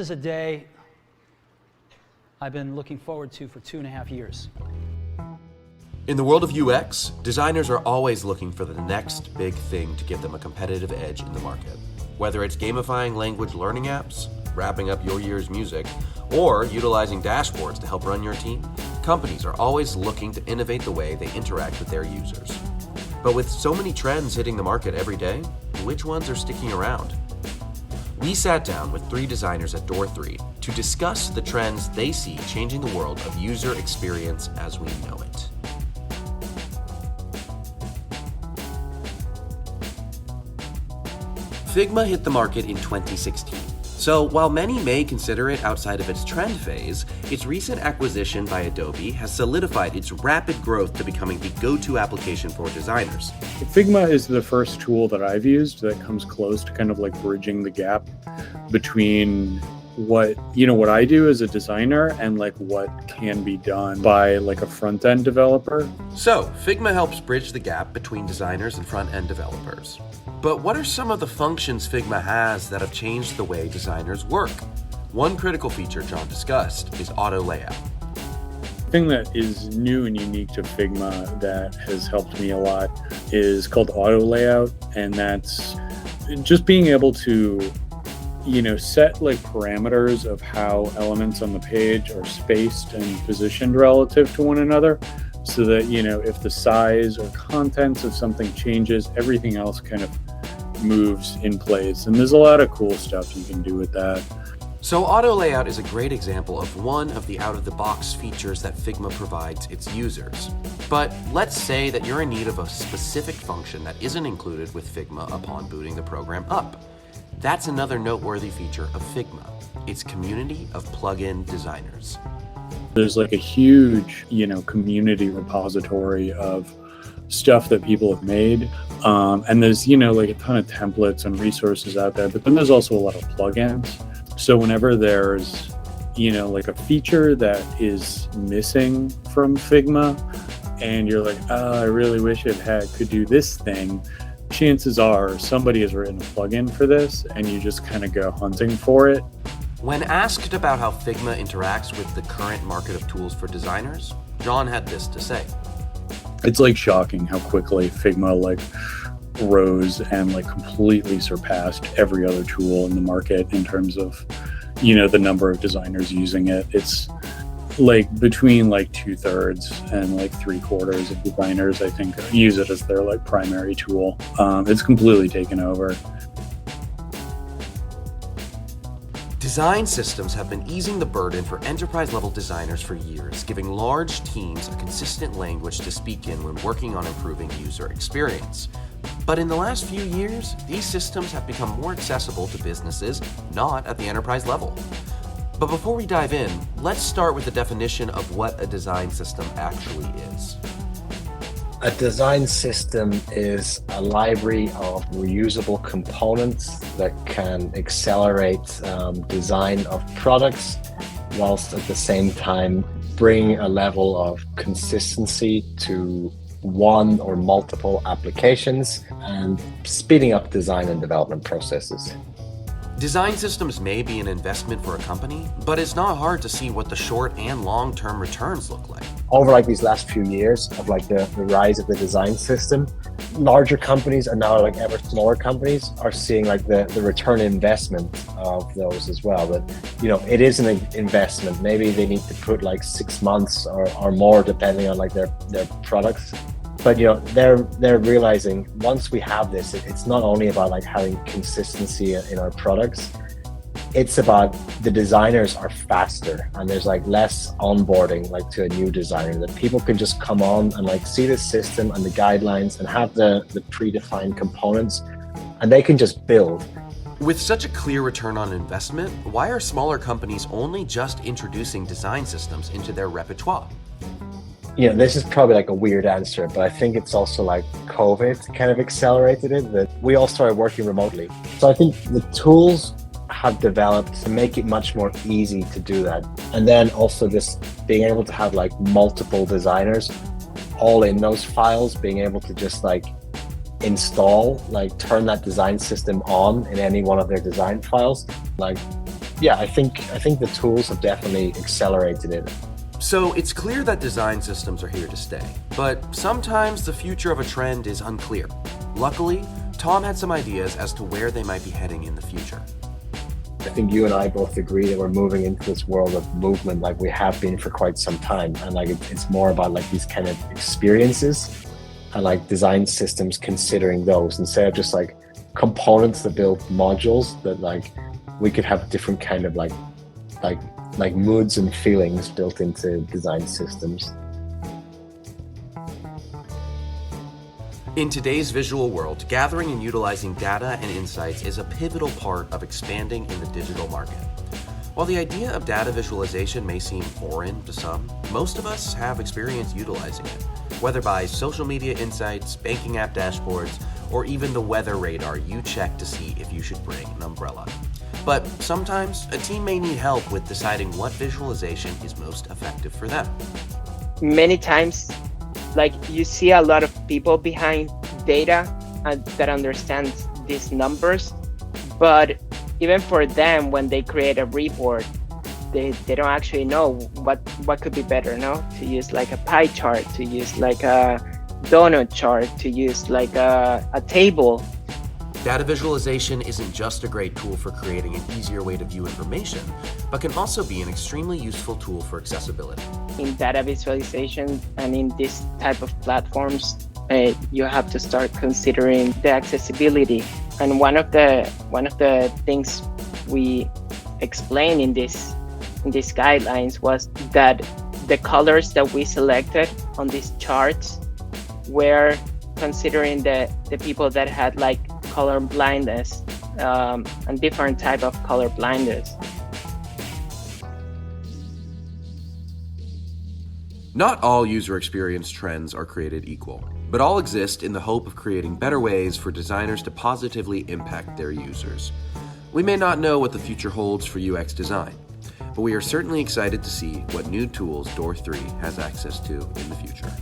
This is a day I've been looking forward to for 2.5 years. In the world of UX, designers are always looking for the next big thing to give them a competitive edge in the market. Whether it's gamifying language learning apps, wrapping up your year's music, or utilizing dashboards to help run your team, companies are always looking to innovate the way they interact with their users. But with so many trends hitting the market every day, which ones are sticking around? We sat down with 3 designers at Door 3 to discuss the trends they see changing the world of user experience as we know it. Figma hit the market in 2016. So while many may consider it outside of its trend phase, its recent acquisition by Adobe has solidified its rapid growth to becoming the go-to application for designers. Figma is the first tool that I've used that comes close to kind of like bridging the gap between what I do as a designer and like what can be done by like a front-end developer. So Figma helps bridge the gap between designers and front-end developers. But what are some of the functions Figma has that have changed the way designers work? One critical feature John discussed is auto layout. The thing that is new and unique to Figma that has helped me a lot is called auto layout, and that's just being able to set like parameters of how elements on the page are spaced and positioned relative to one another, so that if the size or contents of something changes, everything else kind of moves in place. And there's a lot of cool stuff you can do with that. So auto layout is a great example of one of the out-of-the-box features that Figma provides its users. But let's say that you're in need of a specific function that isn't included with Figma upon booting the program up. That's another noteworthy feature of Figma, its community of plugin designers. There's like a huge, community repository of stuff that people have made. And there's, like a ton of templates and resources out there, but then there's also a lot of plugins. So whenever there's, like a feature that is missing from Figma and you're like, oh, I really wish it could do this thing, chances are somebody has written a plugin for this and you just kind of go hunting for it. When asked about how Figma interacts with the current market of tools for designers, John had this to say. It's like shocking how quickly Figma rose and completely surpassed every other tool in the market in terms of, the number of designers using it. It's between 2/3 and 3/4 of designers, I think, use it as their primary tool. It's completely taken over. Design systems have been easing the burden for enterprise-level designers for years, giving large teams a consistent language to speak in when working on improving user experience. But in the last few years, these systems have become more accessible to businesses not at the enterprise level. But before we dive in, let's start with the definition of what a design system actually is. A design system is a library of reusable components that can accelerate design of products, whilst at the same time bring a level of consistency to one or multiple applications and speeding up design and development processes. Design systems may be an investment for a company, but it's not hard to see what the short and long-term returns look like. Over these last few years of the rise of the design system, larger companies and now ever smaller companies are seeing the return investment of those as well. But it is an investment. Maybe they need to put 6 months or more depending on their products. But they're realizing once we have this, it's not only about having consistency in our products. It's about the designers are faster and there's less onboarding to a new designer, that people can just come on and see the system and the guidelines and have the predefined components, and they can just build. With such a clear return on investment, why are smaller companies only just introducing design systems into their repertoire? This is probably a weird answer, but I think it's also COVID kind of accelerated it, that we all started working remotely. So I think the tools have developed to make it much more easy to do that. And then also just being able to have multiple designers all in those files, being able to just turn that design system on in any one of their design files. yeah, I think the tools have definitely accelerated it. So it's clear that design systems are here to stay, but sometimes the future of a trend is unclear. Luckily, Tom had some ideas as to where they might be heading in the future. I think you and I both agree that we're moving into this world of movement like we have been for quite some time. And like it's more about like these kind of experiences and like design systems considering those instead of just like components that build modules that like we could have different kind of like moods and feelings built into design systems. In today's visual world, gathering and utilizing data and insights is a pivotal part of expanding in the digital market. While the idea of data visualization may seem foreign to some, most of us have experience utilizing it, whether by social media insights, banking app dashboards, or even the weather radar you check to see if you should bring an umbrella. But sometimes a team may need help with deciding what visualization is most effective for them. Many times, like you see a lot of people behind data that understand these numbers, but even for them, when they create a report, they don't actually know what could be better, no? To use like a pie chart, to use like a donut chart, to use like a table. Data visualization isn't just a great tool for creating an easier way to view information, but can also be an extremely useful tool for accessibility. In data visualization and in this type of platforms, you have to start considering the accessibility. And one of the things we explained in these guidelines was that the colors that we selected on these charts were considering the people that had like color blindness and different type of color blindness. Not all user experience trends are created equal, but all exist in the hope of creating better ways for designers to positively impact their users. We may not know what the future holds for UX design, but we are certainly excited to see what new tools Door 3 has access to in the future.